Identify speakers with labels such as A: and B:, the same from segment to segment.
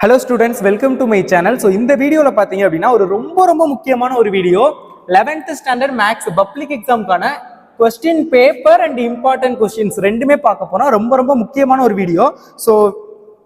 A: Hello students, welcome to my channel. So இந்த வீடியோல பாத்தீங்க அப்படின்னா ஒரு ரொம்ப முக்கியமான ஒரு video 11th standard maths public examக்கான question paper and important questions ரெண்டுமே பார்க்க போறோம். ரொம்ப முக்கியமான ஒரு வீடியோ. So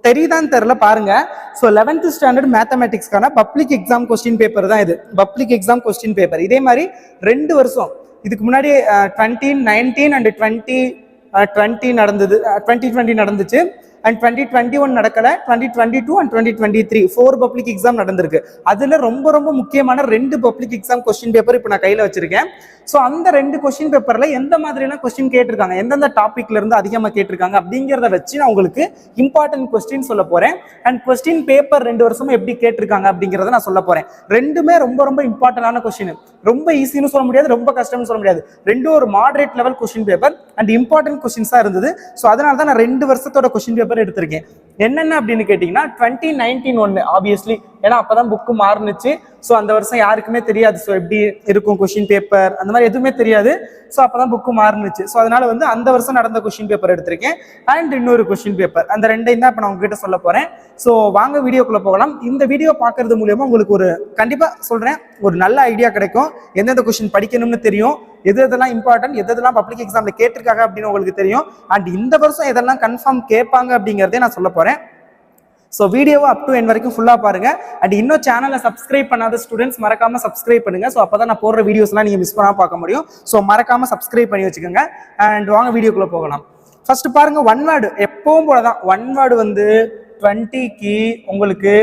A: தெரியுதான்னு தெரியல பாருங்க. So 11th standard mathematicsக்கான public exam question paper தான் இது. Public exam question paper. இதே மாதிரி 2 வருஷம் இதுக்கு முன்னாடி 2019 and 2020 நடந்தது, 2020 நடந்துச்சு. And 2021 நடக்கல, 2022 and 2023 4 பப்ளிக் எக்ஸாம் நடந்திருக்கு. அதுல ரொம்ப முக்கியமான 2 பப்ளிக் எக்ஸாம் கொஸ்டின் பேப்பர் இப்போ நான் கையில வச்சிருக்கேன். ஸோ அந்த 2 கொஸ்டின் பேப்பர்ல எந்த மாதிரியான கொஸ்டின் கேட்டிருக்காங்க, எந்தெந்த டாபிக்ல இருந்து அதிகமாக கேட்டிருக்காங்க அப்படிங்கிறத வச்சு நான் உங்களுக்கு இம்பார்ட்டன்ட் கொஸ்டின் சொல்ல போறேன். அண்ட் கொஸ்டின் பேப்பர் 2 வருஷமும் எப்படி கேட்டிருக்காங்க அப்படிங்கிறத நான் சொல்ல போறேன். ரெண்டுமே ரொம்ப இம்பார்ட்டன்டான கொஸ்டின். ரொம்ப ஈஸின்னு சொல்ல முடியாது, ரொம்ப கஷ்டம்னு சொல்ல முடியாது. ரெண்டும் ஒரு moderate level question paper and important கொஸ்டின்ஸா இருந்தது. ஸோ அதனால தான் நான் 2 வருஷத்தோட கொஸ்டின் பேப்பர் எடுத்திருக்கேன். என்னென்ன அப்படின்னு கேட்டீங்கன்னா 2019 ஒன்று ஆப்வியஸ்லி, ஏன்னா அப்பதான் புக்கு மாறுனுச்சு. ஸோ அந்த வருஷம் யாருக்குமே தெரியாது ஸோ எப்படி இருக்கும் கொஸ்டின் பேப்பர் அந்த மாதிரி எதுவுமே தெரியாது. ஸோ அப்பதான் புக்கு மாறுனுச்சு. ஸோ அதனால வந்து அந்த வருஷம் நடந்த கொஸ்டின் பேப்பர் எடுத்திருக்கேன் அண்ட் இன்னொரு கொஸ்டின் பேப்பர். அந்த ரெண்டையும் தான் இப்போ நான் உங்ககிட்ட சொல்ல போறேன். ஸோ வாங்க வீடியோக்குள்ள போகலாம். இந்த வீடியோ பார்க்கறது மூலியமா உங்களுக்கு ஒரு கண்டிப்பா சொல்றேன் ஒரு நல்ல ஐடியா கிடைக்கும். எந்தெந்த கொஸ்டின் படிக்கணும்னு தெரியும், எதெல்லாம் இம்பார்ட்டன்ட், எதெல்லாம் பப்ளிக் எக்ஸாம்ல கேட்டிருக்காங்க அப்படின்னு உங்களுக்கு தெரியும். அண்ட் இந்த வருஷம் எதெல்லாம் கன்ஃபார்ம் கேட்பாங்க அப்படிங்கிறதே நான் சொல்ல போறேன். ஸோ வீடியோவை அப் டு என் வரைக்கும் ஃபுல்லாக பாருங்க. அண்ட் இன்னும் சேனலை சப்ஸ்கிரைப் பண்ணாத ஸ்டூடெண்ட்ஸ் மறக்காம சப்ஸ்கிரைப் பண்ணுங்க. ஸோ அப்பதான் நான் போடுற வீடியோஸ்லாம் நீங்க மிஸ் பண்ணாம பார்க்க முடியும். ஸோ மறக்காம சப்ஸ்கிரைப் பண்ணி வச்சுக்கோங்க. அண்ட் வாங்க வீடியோக்குள்ள போகலாம். ஃபர்ஸ்ட் பாருங்க, ஒன் வேர்டு எப்பவும் போலதான். ஒன் வேர்டு வந்து 20க்கு உங்களுக்கு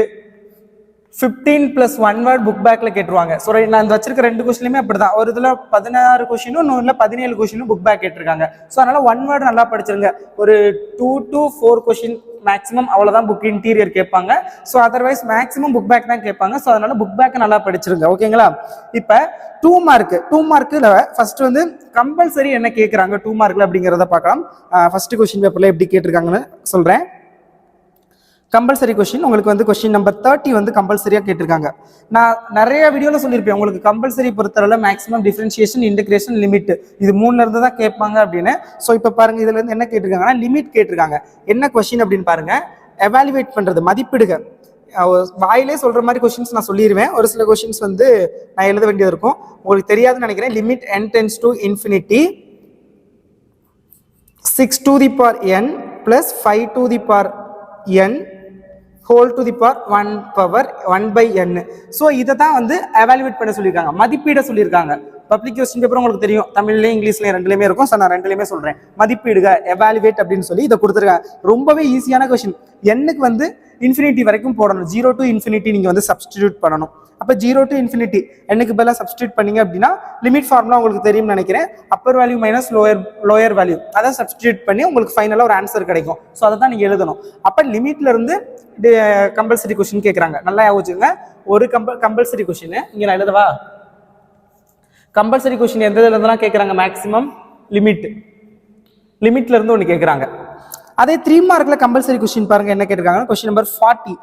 A: 15+1 வேர்ட் புக் பேக்ல கேட்டுருவாங்க. ஸோ நான் இந்த வச்சிருக்க 2 கொஸ்டினுமே அப்படிதான். ஒரு இதுல 16 கொஸ்டினும் இன்னொரு 17 கொஸ்டினும் புக் பேக் கேட்டிருக்காங்க. ஸோ அதனால ஒன் வேர்டு நல்லா படிச்சிருங்க. ஒரு 2 to 4 கொஸ்டின் மேக்ஸிமம் அவ்வளவுதான் புக் இன்டீரியர் கேட்பாங்க. So otherwise maximum book back தான் கேட்பாங்க. ஸோ அதனால புக் பேக் நல்லா படிச்சிருங்க. ஓகேங்களா? இப்ப 2 மார்க்ல ஃபர்ஸ்ட் வந்து கம்பல்சரி என்ன கேட்கறாங்க 2 மார்க்ல அப்படிங்கிறத பார்க்கலாம். ஃபர்ஸ்ட் கொஸ்டின் பேப்பர்ல எப்படி கேட்டிருக்காங்கன்னு சொல்றேன். கம்பல்சரி கொஸ்டின் உங்களுக்கு வந்து கொஸ்டின் நம்பர் 30 வந்து கம்பல்சரியா கேட்டிருக்காங்க. நான் நிறைய வீடியோல சொல்லியிருப்பேன் உங்களுக்கு கம்பல்சரி பொறுத்தவரை மேக்ஸிமம் டிஃபரன்ஷியேஷன், இன்டகிரேஷன், லிமிட் இது 3ல இருந்து தான் கேட்பாங்க அப்படின்னு. ஸோ இப்போ பாருங்க இதுல இருந்து என்ன கேட்டிருக்காங்கன்னா லிமிட் கேட்டிருக்காங்க. என்ன கொஸ்டின் அப்படின்னு பாருங்க, எவாலுவேட் பண்றது, மதிப்பிடுக. வாயிலே சொல்ற மாதிரி கொஸ்டின்ஸ் நான் சொல்லிடுவேன். ஒரு சில கொஸ்டின்ஸ் வந்து நான் எழுத வேண்டியது இருக்கும், உங்களுக்கு தெரியாதுன்னு நினைக்கிறேன். Limit n tends to infinity 6 to the power n plus 5 to the power n whole to the power 1 power 1 by n. So இதை தான் வந்து எவாலுவேட் பண்ண சொல்லியிருக்காங்க, மதிப்பீட சொல்லியிருக்காங்க. பப்ளிக் கொஸ்டின் பேப்பர் உங்களுக்கு தெரியும், தமிழ்லையும் இங்கிலீஷ்லையும் ரெண்டுலையுமே இருக்கும். ஸோ நான் ரெண்டுலையுமே சொல்றேன். மதிப்பீடுக எவாலுவேட் அப்படின்னு சொல்லி இதை கொடுத்துருக்காங்க. ரொம்பவே ஈஸியான கொஸ்டின். எண்ணுக்கு வந்து இன்ஃபினிட்டி வரைக்கும் போடணும். 0 to infinity நீங்க வந்து சப்ஸ்டிடியூட் பண்ணணும். அப்ப 0 to infinity என்னுக்கு பதிலாக சப்ஸ்டிடியூட் பண்ணீங்க அப்படின்னா லிமிட் ஃபார்முலா உங்களுக்கு தெரியும்னு நினைக்கிறேன். Upper value minus lower value அதை சப்ஸ்டிடியூட் பண்ணி உங்களுக்கு ஃபைனலா ஒரு ஆன்சர் கிடைக்கும். ஸோ அதை தான் நீங்க எழுதணும். அப்ப லிமிட்ல இருந்து கம்பல்சரி கொஸ்டின் கேட்கறாங்க. நல்லா யோசிச்சுங்க. ஒரு கம்பல்சரி கொஸ்டின் இங்க நான் எழுதவா? கம்பல்சரி கொஸ்டின் எந்த இதுல இருந்தெல்லாம் கேட்கறாங்க? மேக்ஸிமம் லிமிட்ல இருந்து ஒன்று கேட்கறாங்க. அதே 3 மார்க்ல கம்பல்சரி கொஸ்டின் பாருங்க என்ன கேட்டிருக்காங்க. Question number 40.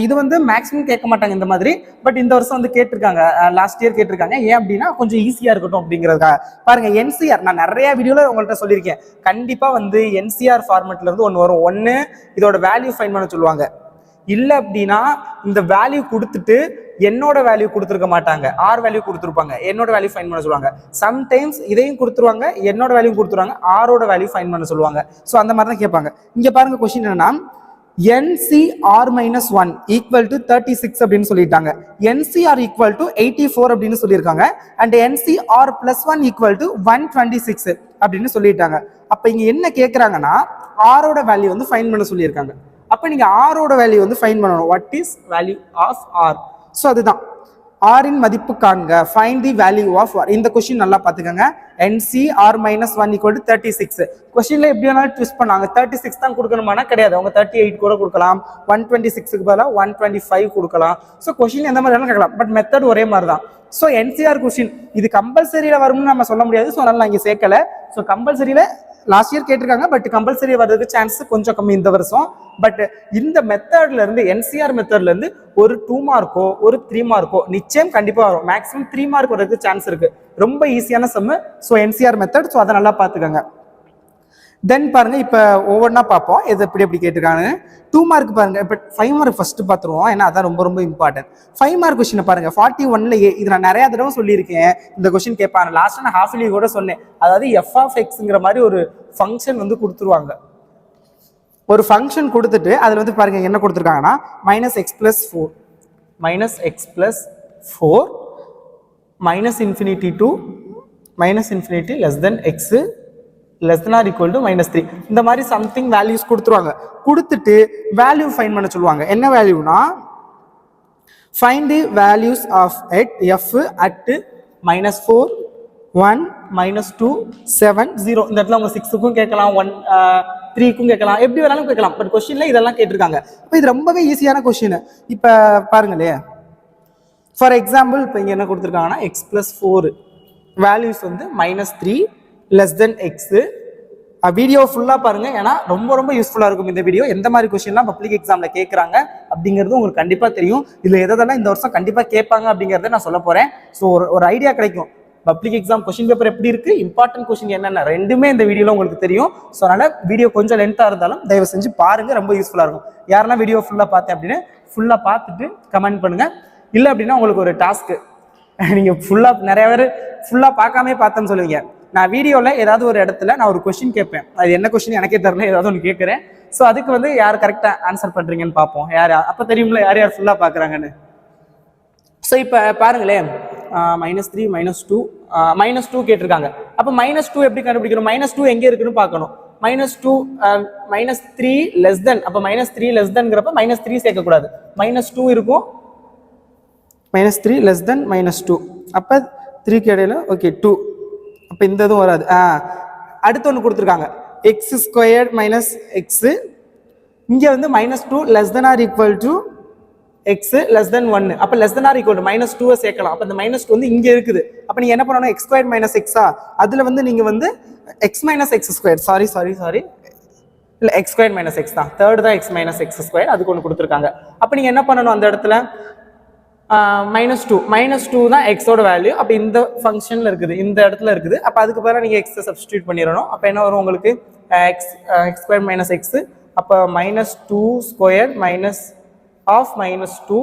A: இது வந்து மேக்ஸிமம் கேட்க மாட்டாங்க இந்த மாதிரி, பட் இந்த வருஷம் வந்து கேட்டிருக்காங்க. லாஸ்ட் இயர் கேட்டிருக்காங்க. ஏன் அப்படின்னா கொஞ்சம் ஈஸியா இருக்கட்டும் அப்படிங்கிறதுக்காக. பாருங்க என்சிஆர் நான் நிறைய வீடியோல உங்கள்கிட்ட சொல்லியிருக்கேன். கண்டிப்பா வந்து என்சிஆர் ஃபார்மெட்ல இருந்து ஒன்று வரும். ஒன்னு இதோட வேல்யூ ஃபைண்ட் பண்ண சொல்லுவாங்க, இல்ல அப்படின்னா இந்த வேல்யூ கொடுத்துட்டு என்னோட வேல்யூ கொடுத்துருக்க மாட்டாங்க, ஆர் வேல்யூ கொடுத்துருப்பாங்க, என்னோட வேல்யூ ஃபைண்ட் பண்ண சொல்லுவாங்க. சம்டைம்ஸ் இதையும் கொடுத்துருவாங்க, என்னோட வேல்யூ கொடுத்துருவாங்க, ஆரோட வேல்யூ ஃபைண்ட் பண்ண சொல்லுவாங்க. ஸோ அந்த மாதிரி தான் கேட்பாங்க. இங்க பாருங்க கொஸ்டின் என்னன்னா NCR-1 ஈக்குவல் டு 36 அப்படின்னு சொல்லிட்டாங்க. NCR ஈக்குவல் டு 84 அப்படின்னு சொல்லியிருக்காங்க. அண்ட் NCR+1 ஈக்குவல் டு 126 அப்படின்னு சொல்லிட்டாங்க. அப்ப இங்க என்ன கேட்கறாங்கன்னா ஆரோட வேல்யூ வந்து ஃபைண்ட் பண்ண சொல்லியிருக்காங்க. அப்ப நீங்க ஆரோட வேல்யூ வந்து ஃபைண்ட் பண்ணணும். What is value of R? So அதுதான் ஆரின் மதிப்பு காண்க, find the value of R. இந்த கொஸ்டின் நல்லா பார்த்துக்கோங்க. NCR-1 equal to 36. கொஸ்டின்ல எப்படி வேணாலும் ட்விஸ்ட் பண்ணாங்க. 36 தான் கொடுக்கணுமானா கிடையாது, அவங்க 38 கூட கொடுக்கலாம், 126க்கு பதிலாக 125 கொடுக்கலாம். ஸோ கொஸ்டின் எந்த மாதிரி வேணாலும் கேட்கலாம், பட் மெத்தட் ஒரே மாதிரி தான். ஸோ NCR கொஸ்டின் இது கம்பல்சரியில வரும்னு நம்ம சொல்ல முடியாது. ஸோ அதனால நான் இங்கே சேர்க்கல. ஸோ கம்பல்சரியில லாஸ்ட் இயர் கேட்டிருக்காங்க, பட் கம்பல்சரி வர்றதுக்கு சான்ஸ் கொஞ்சம் கம்மி இந்த வருஷம். பட் இந்த மெத்தட்ல இருந்து என்சிஆர் மெத்தட்ல இருந்து ஒரு 2 மார்க்கோ ஒரு 3 மார்க்கோ நிச்சயம் கண்டிப்பா வரும். மேக்ஸிமம் 3 மார்க் வரதுக்கு சான்ஸ் இருக்கு. ரொம்ப ஈஸியான sum. So NCR method. So அதை நல்லா பார்த்துக்கோங்க. தென் பாருங்க இப்போ ஒவ்வொன்றா பார்ப்போம் எது எப்படி கேட்டிருக்காங்க. 2 மார்க் பாருங்க. இப்போ 5 மார்க் ஃபர்ஸ்ட் பார்த்துருவோம், ஏன்னா அதான் ரொம்ப ரொம்ப இம்பார்ட்டன்ட். 5 மார்க் கொஸ்டின் பாருங்க. 41ல இது நான் நிறைய தடவை சொல்லியிருக்கேன். இந்த கொஸ்டின் கேட்பாங்க. லாஸ்ட் நான் ஹாஃப் இயர்லி கூட சொன்னேன். அதாவது எஃப் ஆஃப் எக்ஸ்ங்கிற மாதிரி ஒரு ஃபங்க்ஷன் வந்து கொடுத்துருவாங்க. ஒரு ஃபங்க்ஷன் கொடுத்துட்டு அதில் வந்து பாருங்க என்ன கொடுத்துருக்காங்கன்னா minus X plus four minus infinity to minus infinity less than X less than or equal to -3 இந்த மாதிரி சம்திங் வேல்யூஸ் கொடுத்துருவாங்க. கொடுத்துட்டு வேல்யூ ஃபைண்ட் பண்ண சொல்லுவாங்க. என்ன வேல்யூனா find the values of f at -4 1 -2 7 0. இந்த இடத்துல உங்க 6க்கும் கேட்கலாம், 1 3க்கும் கேட்கலாம், எப்படி வேணாலும் கேட்கலாம். பட் கொஸ்டின்ல இதெல்லாம் கேட்டிருக்காங்க. இப்போ இது ரொம்பவே ஈஸியான கொஸ்டின். இப்போ பாருங்களே, ஃபார் எக்ஸாம்பிள் இப்போ இங்க என்ன கொடுத்துருக்காங்கன்னா எக்ஸ் பிளஸ் 4 வேல்யூஸ் வந்து -3 லெஸ் தென் எக்ஸ். வீடியோ ஃபுல்லாக பாருங்க, ஏன்னா ரொம்ப ரொம்ப யூஸ்ஃபுல்லாக இருக்கும் இந்த வீடியோ. எந்த மாதிரி கொஸ்டின்லாம் பப்ளிக் எக்ஸாமில் கேட்குறாங்க அப்படிங்கிறது உங்களுக்கு கண்டிப்பாக தெரியும். இதில் எதெல்லாம் இந்த வருஷம் கண்டிப்பாக கேட்பாங்க அப்படிங்கிறத நான் சொல்ல போகிறேன். ஸோ ஒரு ஐடியா கிடைக்கும். பப்ளிக் எக்ஸாம் கொஸ்டின் பேப்பர் எப்படி இருக்கு, இம்பார்ட்டன்ட் கொஸ்டின் என்னென்ன ரெண்டுமே இந்த வீடியோவில் உங்களுக்கு தெரியும். ஸோ அதனால் வீடியோ கொஞ்சம் லென்த்தாக இருந்தாலும் தயவு செஞ்சு பாருங்க, ரொம்ப யூஸ்ஃபுல்லாக இருக்கும். யாரெல்லாம் வீடியோ ஃபுல்லாக பார்த்தேன் அப்படின்னு ஃபுல்லாக பார்த்துட்டு கமெண்ட் பண்ணுங்க. இல்லை அப்படின்னா உங்களுக்கு ஒரு டாஸ்க்கு, நீங்கள் ஃபுல்லாக நிறைய பேர் ஃபுல்லாக பார்க்காமே பார்த்தேன்னு சொல்லுவீங்க. நான் வீடியோவில் ஏதாவது ஒரு இடத்துல நான் ஒரு கொஸ்டின் கேட்பேன். அது என்ன கொஸ்டின் எனக்கே தெரியல, ஏதாவது ஒன்று கேட்குறேன். ஸோ அதுக்கு வந்து யார் கரெக்டாக ஆன்சர் பண்ணுறீங்கன்னு பார்ப்போம். யார் அப்போ தெரியுங்களா யார் யார் ஃபுல்லாக பார்க்குறாங்கன்னு. ஸோ இப்போ பாருங்களேன், -3 -2 கேட்டிருக்காங்க. அப்போ -2 எப்படி கண்டுபிடிக்கணும்? -2 எங்கே இருக்குன்னு பார்க்கணும். -3 லெஸ் தென், அப்போ -3 லெஸ் தென்ங்கிறப்ப -3 சேர்க்கக்கூடாது, -2 இருக்கும். -3 லெஸ் தென் -2, அப்போ 3க்கு இடையில ஓகே 2, அப்போ இந்த இதுவும் வராது. அடுத்து ஒன்று கொடுத்துருக்காங்க x² மைனஸ் எக்ஸு. இங்கே வந்து -2 less than R equal to x less than 1. அப்போ less than R equal to -2 சேர்க்கலாம். அப்போ இந்த -2 வந்து இங்கே இருக்குது. அப்போ நீங்கள் என்ன பண்ணணும், x² மைனஸ் எக்ஸா, அதில் வந்து நீங்கள் வந்து x மைனஸ் எக்ஸ்², சாரி இல்லை x² மைனஸ் எக்ஸ் தான், தேர்ட் தான் x மைனஸ் எக்ஸ்², அதுக்கு ஒன்று கொடுத்துருக்காங்க. அப்போ நீங்கள் என்ன பண்ணணும், அந்த இடத்துல -2 தான் எக்ஸோட வேல்யூ. அப்போ இந்த ஃபங்க்ஷனில் இருக்குது, இந்த இடத்துல இருக்குது. அப்போ அதுக்கு பதிலாக நீங்கள் எக்ஸை சப்ஸ்டியூட் பண்ணிடணும். அப்போ என்ன வரும் உங்களுக்கு, x² மைனஸ் எக்ஸ். அப்போ -2² மைனஸ் ஆஃப் -2,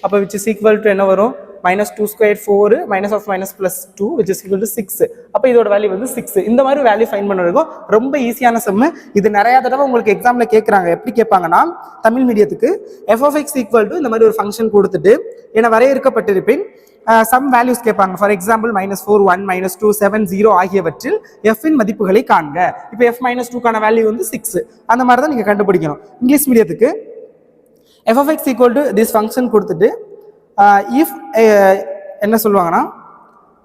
A: அப்போ விச் இஸ் ஈக்குவல் டு என்ன வரும், -2² 4 minus of minus plus 2 which is equal to 6. அப்போ இதோட வேல்யூ வந்து 6. இந்த மாதிரி வேல்யூ ஃபைண்ட் பண்ணுறதுக்கும் ரொம்ப ஈஸியான சம்மு. இது நிறைய தடவை உங்களுக்கு எக்ஸாமில் கேட்குறாங்க. எப்படி கேட்பாங்கன்னா, தமிழ் மீடியத்துக்கு f(x) ஈக்குவல் டு இந்த மாதிரி ஒரு ஃபங்க்ஷன் கொடுத்துட்டு என வரையறுக்கப்பட்டிருப்பின் சம் வேல்யூஸ் கேட்பாங்க. ஃபார் எக்ஸாம்பிள் -4 1 -2 7 0 ஆகியவற்றில் f இன் மதிப்புகளை காண்க. இப்போ f -2க்கான வேல்யூ வந்து 6. அந்த மாதிரி தான் நீங்கள் கண்டுபிடிக்கணும். இங்கிலீஷ் மீடியத்துக்கு f(x) equal to this function கொடுத்துட்டு இஃப் என்ன சொல்லுவாங்கன்னா,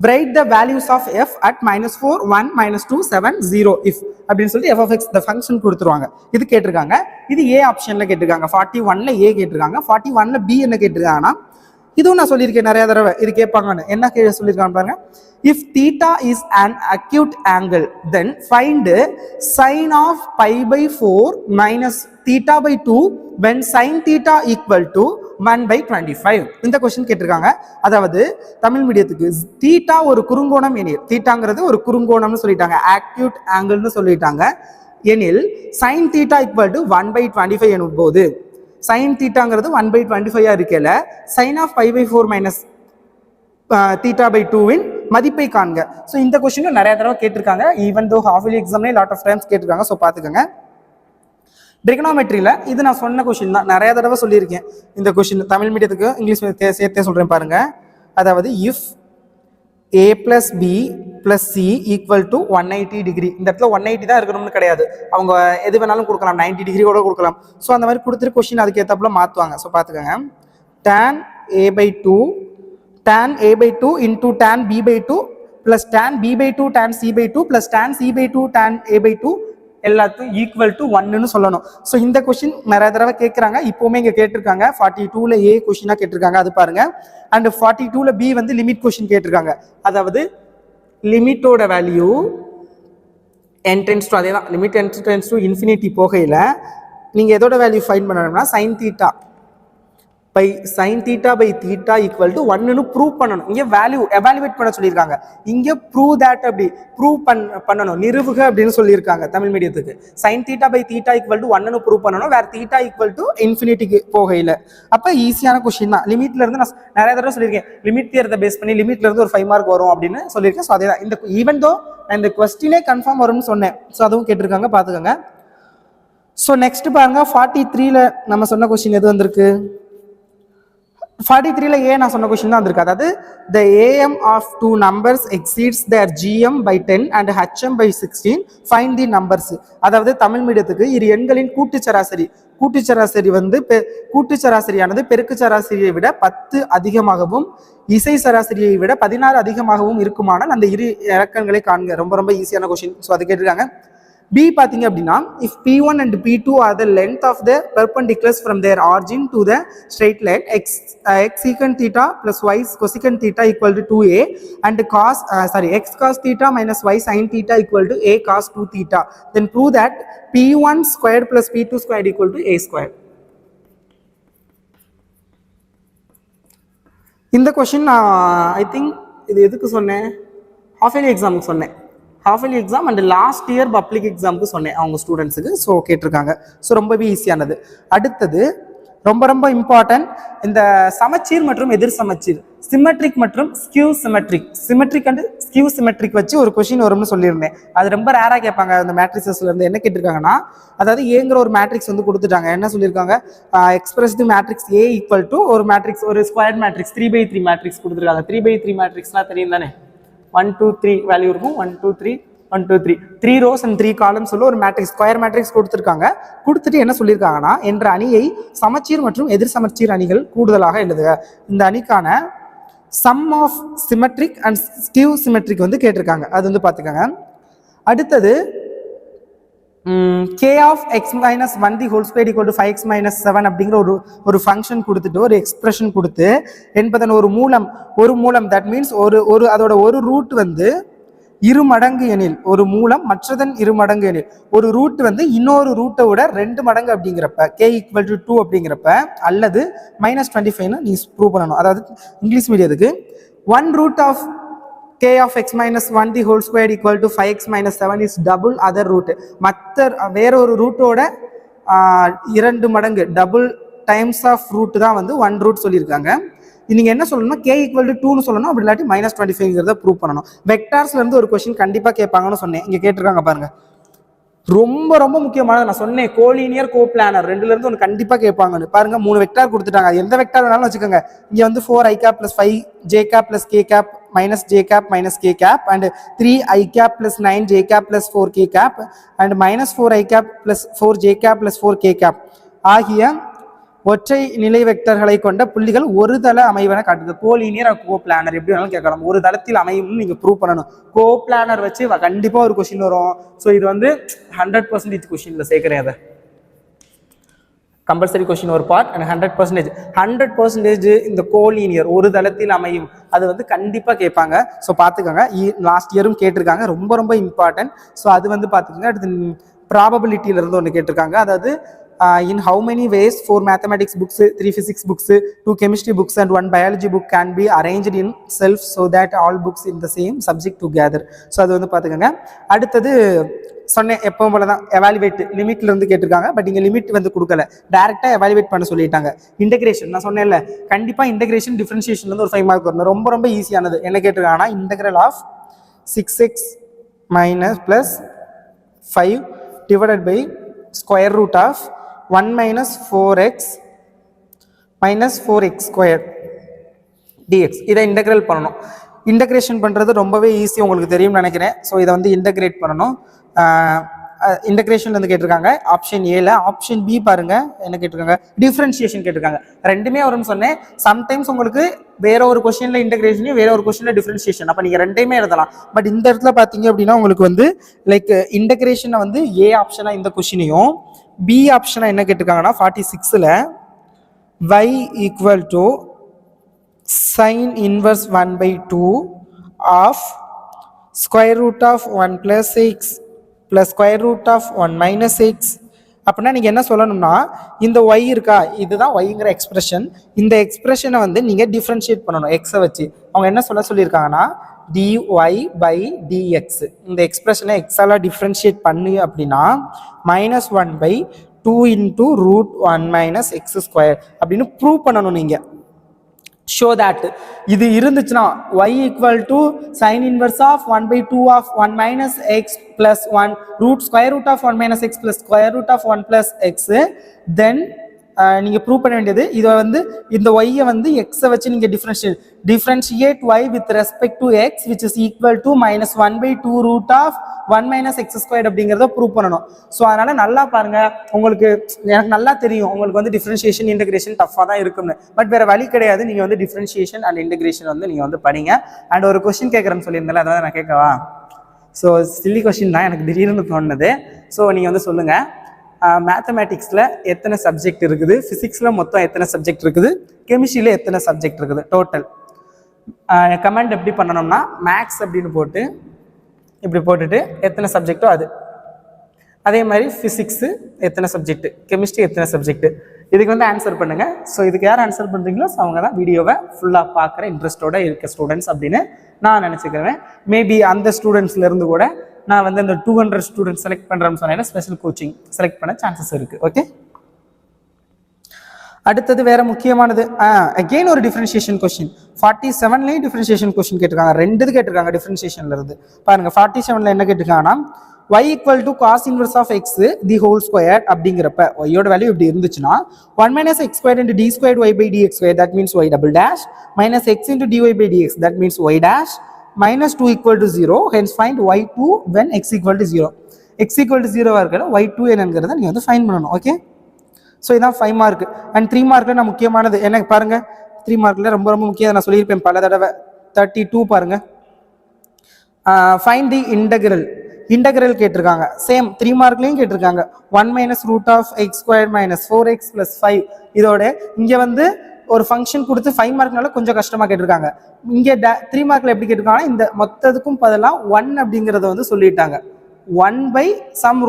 A: write the values of f at -4 1 -2 7 0 if அப்படின்னு சொல்லிட்டு f(x) the function கொடுத்துருவாங்க. இது கேட்டிருக்காங்க. இது a ஆப்ஷன்ல கேட்டிருக்காங்க. 41ல a கேட்டிருக்காங்க. 41ல b என்ன கேட்டிருக்காங்கன்னா, இதுவும் நான் சொல்லியிருக்கேன் நிறைய தடவை, இது கேட்பாங்கன்னு. என்ன சொல்லியிருக்காங்க பாருங்க, if theta is an acute angle then find sin of π/4 minus theta by 2 when sin theta equal to 1/25. இந்த கொஸ்டின் கேட்டிருக்காங்க. அதாவது தமிழ் மீடியத்துக்கு தீட்டா ஒரு குறுங்கோணம் எனில், தீட்டாங்கிறது ஒரு குறுங்கோணம்னு சொல்லிட்டாங்க, ஆக்யூட் ஆங்கிள்னு சொல்லிட்டாங்க. எனில் சைன் தீட்டா ஈக்குவல் டு 1/25 எனும் போது, சைன் தீட்டாங்கிறது 1/25 இருக்கல, sine of π/4 minus theta by 2வின் மதிப்பை காண்க. ஸோ இந்த கொஸ்டின் நிறைய தடவை கேட்டிருக்காங்க. ஈவன் தோ ஹாஃப் இயர்லி எக்ஸாம்லேயே லாட் ஆஃப் டைம்ஸ் கேட்டிருக்காங்க. ஸோ பார்த்துக்கோங்க. ட்ரிகனாமெட்ரியில் இது நான் சொன்ன கொஸ்டின் தான், நிறைய தடவை சொல்லியிருக்கேன் இந்த கொஸ்டின். தமிழ் மீடியத்துக்கு இங்கிலீஷ் சேர்த்தே சொல்கிறேன் பாருங்க. அதாவது if a + b + c equal to 180 degree. இந்த இடத்துல 180 தான் இருக்கணும்னு கிடையாது, அவங்க எது வேணாலும் கொடுக்கலாம், 90 டிகிரி கூட கொடுக்கலாம். ஸோ அந்த மாதிரி கொடுத்துட்டு கொஸ்டின் அதுக்கு ஏற்றாப்புல மாற்றுவாங்க. ஸோ பார்த்துக்கோங்க, tan a/2 tan a/2 into tan b/2 plus tan b/2 tan c/2 plus tan c/2 tan a/2 எல்லாத்தையும் ஈக்குவல் டு 1ன்னு சொல்லணும். ஸோ இந்த கொஸ்டின் நிறைய தடவை கேட்குறாங்க. இப்போவுமே இங்கே கேட்டிருக்காங்க. 42ல a கொஸ்டினாக கேட்டிருக்காங்க, அது பாருங்க. அண்ட் 42ல b வந்து லிமிட் கொஸ்டின் கேட்டிருக்காங்க. அதாவது லிமிட்டோட வேல்யூ அதே தான், லிமிட் ∞ போகையில் நீங்கள் எதோட வேல்யூ ஃபைண்ட் பண்ணணும்னா sin θ by sin theta by theta equal to 1ன்னு ப்ரூவ் பண்ணணும். இங்கே வேல்யூ எவாலுவேட் பண்ண சொல்லியிருக்காங்க. இங்கே ப்ரூவ் தட் அப்படி ப்ரூவ் பண்ணணும், நிறுவுக அப்படின்னு சொல்லியிருக்காங்க தமிழ் மீடியத்துக்கு. sin theta by theta equal to 1ன்னு ப்ரூவ் பண்ணணும், வேற theta equal to இன்ஃபினிட்டிக்கு போகையில். அப்போ ஈஸியான கொஸ்டின் தான். லிமிட்ல இருந்து நான் நிறைய தடவை சொல்லியிருக்கேன், லிமிட் தியரத்தை பேஸ் பண்ணி லிமிட்ல இருந்து ஒரு 5 மார்க் வரும் அப்படின்னு சொல்லியிருக்கேன். ஸோ அதே தான் இந்த ஈவன் தோ நான் இந்த கொஸ்டினே கன்ஃபார்ம் வரும்னு சொன்னேன். ஸோ அதுவும் கேட்டிருக்காங்க, பார்த்துக்கோங்க. ஸோ நெக்ஸ்ட் பாருங்க, 43ல நம்ம சொன்ன கொஸ்டின் எது வந்திருக்கு? 43ல ஏ நான் சொன்ன கொஸ்டின் தான் வந்திருக்கு. அதாவது the am of two numbers exceeds their gm by 10 and hm by 16, find the numbers. அதாவது தமிழ் மீடியத்துக்கு இரு எண்களின் கூட்டுச்சராசரி வந்து கூட்டுச்சராசரியானது பெருக்கு சராசரியை விட 10 அதிகமாகவும் இசை சராசரியை விட 16 அதிகமாகவும் இருக்குமானால் அந்த இரு இலக்கங்களை காண்க. ரொம்ப ரொம்ப ஈஸியான கொஸ்டின். ஸோ அது கேட்டிருக்காங்க. B பார்த்தீங்க அப்படின்னா, if P1 and P2 are the length of the perpendiculars from their origin to the straight line, x secant theta plus y cosecant theta equal to 2a and x cos theta minus y sin theta equal to a cos 2 theta, then prove that P1 squared plus P2 squared equal to a squared. இந்த question நான் I think இது எதுக்கு சொன்னேன், half yearly எக்ஸாமுக்கு சொன்னேன். Half yearly exam and last year public எக்ஸாமுக்கு சொன்னேன் அவங்க ஸ்டூடெண்ட்ஸுக்கு. ஸோ கேட்டிருக்காங்க. ஸோ ரொம்பவே ஈஸியானது. அடுத்தது ரொம்ப ரொம்ப இம்பார்ட்டன்ட், இந்த சமச்சீர் மற்றும் எதிர் சமச்சீர், சிமெட்ரிக் மற்றும் skew symmetric, symmetric and skew symmetric வச்சு ஒரு கொஸ்டின் வரும்னு சொல்லியிருந்தேன். அது ரொம்ப ரேராக கேட்பாங்க அந்த மேட்ரிக்ஸஸ்ல இருந்து. என்ன கேட்டிருக்காங்கன்னா, அதாவது ஏங்கிற ஒரு மேட்ரிக்ஸ் வந்து கொடுத்துட்டாங்க. என்ன சொல்லியிருக்காங்க, express the matrix A equal to ஒரு மேட்ரிக்ஸ், ஒரு ஸ்கொயர் மேட்ரிக்ஸ் 3/3 மேட்ரிக்ஸ் கொடுத்துருக்காங்க. 3/3 மேட்ரிக்ஸ்லாம் தெரியும் தானே, 1 2 3 வேல்யூ இருக்கும், 1 2 3 1 2 3 3 rows and 3 columns உள்ள ஒரு மேட்ரிக்ஸ், ஸ்கொயர் மேட்ரிக்ஸ் கொடுத்துருக்காங்க. கொடுத்துட்டு என்ன சொல்லியிருக்காங்கன்னா, என்ற அணியை சமச்சீர் மற்றும் எதிர் சமச்சீர் அணிகள் கூடுதலாக எழுதுக. இந்த அணிக்கான sum of symmetric and skew symmetric வந்து கேட்டிருக்காங்க. அது வந்து பார்த்துக்கோங்க. அடுத்தது k of x minus 1 the whole square equal to 5x minus 7 அப்படிங்கிற ஒரு ஃபங்க்ஷன் கொடுத்துட்டு ஒரு எக்ஸ்பிரஷன் கொடுத்து என்பதன் ஒரு மூலம் தட் மீன்ஸ் அதோட ஒரு ரூட் வந்து இரு மடங்கு எனில், ஒரு மூலம் மற்றதன் இரு மடங்கு எனில், ஒரு ரூட் வந்து இன்னொரு ரூட்டை விட 2 மடங்கு அப்படிங்கிறப்ப k equal to 2 அப்படிங்கிறப்ப, அல்லது -25 நீ ப்ரூவ் பண்ணணும். அதாவது English மீடியத்துக்கு 1 root of k of x minus 1 the whole square equal to 5x minus 7 is double other root. மற்ற வேற ஒரு ரூட்டோட 2 மடங்கு டபுள் டைம்ஸ் ஆஃப் ரூட் தான் வந்து 1 ரூட் சொல்லியிருக்காங்க. நீங்க என்ன சொல்லணும்னா k equal to 2னு சொல்லணும், அப்படி இல்லாட்டி -25ங்கிறத ப்ரூவ் பண்ணணும். வெக்டார்ஸ்ல இருந்து ஒரு கொஸ்டின் கண்டிப்பா கேட்பாங்கன்னு சொன்னேன். இங்க கேட்டிருக்காங்க பாருங்க, ரொம்ப ரொம்ப முக்கியமானது. நான் சொன்னேன் கோலீனியர் கோப்ளானர் ரெண்டுல இருந்து ஒன்று கண்டிப்பா கேட்பாங்கன்னு. பாருங்க 3 வெக்டார் கொடுத்துட்டாங்க. எந்த வெக்டார் வேணாலும் வச்சுக்கோங்க. இங்க வந்து 4i cap plus 5j cap plus k cap minus j cap minus k cap and 3i cap plus 9j cap plus 4k cap and minus 4i cap plus 4j cap plus 4k cap ஆகிய ஒற்றை நிலை வெக்டர்களை கொண்ட புள்ளிகள் ஒரு தள அமைவன காட்டுது. Collinear coplanar எப்படி வேணாலும் கேட்கலாம். ஒரு தளத்தில் அமையும் நீங்க ப்ரூவ் பண்ணணும். கோப்ளானர் வச்சு கண்டிப்பா ஒரு கொஸ்டின் வரும். ஸோ இது வந்து 100% கொஸ்டின்ல சேர்க்கிறேன். அதை கம்பல்சரி கொஸ்டின் ஒரு பார்ட் அண்ட் 100% இந்த கோலீனியர் ஒரு தளத்தில் அமையும் அது வந்து கண்டிப்பா கேட்பாங்க. ஸோ பார்த்துக்கோங்க. லாஸ்ட் இயரும் கேட்டிருக்காங்க. ரொம்ப ரொம்ப இம்பார்ட்டன்ட். ஸோ அது வந்து பார்த்துக்கோங்க. அடுத்து ப்ராபபிலிட்டியில இருந்து ஒன்று கேட்டிருக்காங்க. அதாவது in how many ways 4 mathematics books, 3 physics books, 2 chemistry books and 1 biology book can be arranged in self so that all books in the same subject together. So அது வந்து பார்த்துக்கோங்க. அடுத்தது சொன்னேன் எப்பவும் போல தான் எவாலுவேட் லிமிட்ல இருந்து கேட்டிருக்காங்க. பட் இங்கே லிமிட் வந்து கொடுக்கல, டைரக்டா எவாலுவேட் பண்ண சொல்லிட்டாங்க. இன்டகிரேஷன் நான் சொன்னேன்ல, கண்டிப்பா இன்டகிரேஷன் டிஃபரன்ஷியேஷன்ல இருந்து ஒரு 5 மார்க் வரணும். ரொம்ப ரொம்ப ஈஸியானது. என்ன கேட்டிருக்காங்கன்னா, integral of 6x minus plus 5 divided by square root of 1 minus 4x minus 4x squared dx. இதை இன்டகிரேட் பண்ணணும். இன்டகிரேஷன் பண்ணுறது ரொம்பவே ஈஸி, உங்களுக்கு தெரியும்னு நினைக்கிறேன். ஸோ இதை வந்து இன்டகிரேட் பண்ணணும். இன்டகிரேஷன் வந்து கேட்டிருக்காங்க ஆப்ஷன் ஏல. ஆப்ஷன் பி பாருங்க என்ன கேட்டிருக்காங்க, டிஃபரன்ஷியேஷன் கேட்டிருக்காங்க. ரெண்டுமே வரும்னு சொன்னேன். சம்டைம்ஸ் உங்களுக்கு வேற ஒரு கொஸ்டின்ல இன்டகிரேஷன், வேற ஒரு கொஸ்டின்ல டிஃபரன்ஷியேஷன், அப்போ நீங்க ரெண்டையுமே எழுதலாம். பட் இந்த இடத்துல பார்த்தீங்க அப்படின்னா உங்களுக்கு வந்து லைக் இன்டகிரேஷனை வந்து ஏ ஆப்ஷனா இந்த கொஸ்டினையும், பி ஆப்ஷனா என்ன கேட்டிருக்காங்கன்னா 46ல y equal to sin inverse 1/2 of square root of 1 plus 6 plus square root of 1 minus 6 அப்படின்னா நீங்கள் என்ன சொல்லணும்னா இந்த ஒய் இருக்கா, இதுதான் ஒய்ங்கிற எக்ஸ்பிரஷன். இந்த எக்ஸ்பிரஷனை வந்து நீங்கள் டிஃப்ரென்ஷியேட் பண்ணணும் எக்ஸை வச்சு. அவங்க என்ன சொல்லியிருக்காங்கன்னா dy by dx. இந்த எக்ஸ்பிரஷனை எக்ஸால டிஃப்ரென்ஷியேட் பண்ணி அப்படின்னா -1/2 into √1 minus x square அப்படின்னு ப்ரூவ் பண்ணணும் நீங்கள். show that இது இருந்துச்சுன்னா y equal to sin inverse of 1/2 of 1 minus x plus 1 square root of 1 minus x plus square root of 1 plus x, then நீங்க ப்ரூவ் பண்ண வேண்டியது இதை வந்து இந்த y வந்து x வச்சு நீங்க differentiate y with respect to x which is equal to -1/2 root of 1 minus x squared அப்படிங்கறத ப்ரூவ் பண்ணணும். ஸோ அதனால நல்லா பாருங்க, உங்களுக்கு எனக்கு நல்லா தெரியும் உங்களுக்கு வந்து டிஃபரன்ஷியேஷன் இன்டகிரேஷன் டஃப்பாக தான் இருக்கும்னு. பட் வேற வழி கிடையாது, நீங்க வந்து டிஃபரன்ஷியேஷன் அண்ட் இன்டகிரேஷன் வந்து நீங்க வந்து படிங்க. அண்ட் ஒரு கொஸ்டின் கேட்கறேன்னு சொல்லியிருந்தேன், அதாவது நான் கேட்கவா? ஸோ சில்லி கொஸ்டின் தான், எனக்கு திடீர்னு தோணுது. ஸோ நீங்க வந்து சொல்லுங்க, மேத்தமேட்டிக்ஸில் எத்தனை சப்ஜெக்ட் இருக்குது, ஃபிசிக்ஸில் மொத்தம் எத்தனை சப்ஜெக்ட் இருக்குது, கெமிஸ்ட்ரியில் எத்தனை சப்ஜெக்ட் இருக்குது டோட்டல். கமெண்ட் எப்படி பண்ணணும்னா மேக்ஸ் அப்படின்னு போட்டு இப்படி போட்டுட்டு எத்தனை சப்ஜெக்டோ அது, அதே மாதிரி ஃபிசிக்ஸு எத்தனை சப்ஜெக்ட், கெமிஸ்ட்ரி எத்தனை சப்ஜெக்ட், இதுக்கு வந்து ஆன்சர் பண்ணுங்கள். ஸோ இதுக்கு யார் ஆன்சர் பண்ணுறீங்களோ அவங்க தான் வீடியோவை ஃபுல்லாக பார்க்குற இன்ட்ரெஸ்டோட இருக்க ஸ்டூடெண்ட்ஸ் அப்படின்னு நான் நினச்சிக்கிறேன். மேபி அந்த ஸ்டூடெண்ட்ஸ்லேருந்து கூட நான் வந்து இந்த 200 ஸ்டூடெண்ட்ஸ் செலக்ட் பண்ணுறேன்னு சொன்னேன்னா ஸ்பெஷல் கோச்சிங் செலக்ட் பண்ண சான்சஸ் இருக்குது. ஓகே, அடுத்தது வேற முக்கியமானது அகெயின் ஒரு டிஃபரன்ஷியேஷன் கொஸ்டின். 47லேயும் டிஃபரன்ஷியேஷன் கொஸ்டின் கேட்டிருக்காங்க, ரெண்டு கேட்டிருக்காங்க டிஃபரன்ஷியேஷன்ல இருந்து. பாருங்க 47ல என்ன கேட்டிருக்காங்கன்னா y equal to cos inverse of x the whole square அப்படிங்கிறப்ப y யோட வேல்யூ இப்படி இருந்துச்சுன்னா 1 minus x squared into d squared y by dx squared that means y double dash minus x into dy by dx that means y dash minus 2 equal to 0, hence find y2 when x equal to 0. x equal to 0 இருக்கிற y2 என்னங்கிறத நீங்க வந்து find பண்ணணும். Okay, so இதான் 5 mark. And 3 மார்க்ல நான் முக்கியமானது என்ன பாருங்க, 3 மார்க்ல ரொம்ப ரொம்ப முக்கியம், நான் சொல்லியிருப்பேன் பல தடவை. 32 பாருங்க, ஃபைண்ட் தி இன்டகிரல் கேட்டிருக்காங்க. சேம் 3 மார்க்லையும் கேட்டிருக்காங்க. 1 minus root of x squared minus 4x plus 5. இதோட இங்க வந்து ஒரு ஃபங்க்ஷன் கொடுத்து 5 மார்க்னால கொஞ்சம் கஷ்டமா கேட்டிருக்காங்க. இங்க 3 மார்க்ல எப்படி கேட்டிருக்காங்கன்னா இந்த மொத்தத்துக்கும் பதிலாக 1 அப்படிங்கறத வந்து சொல்லிட்டாங்க. 1 by some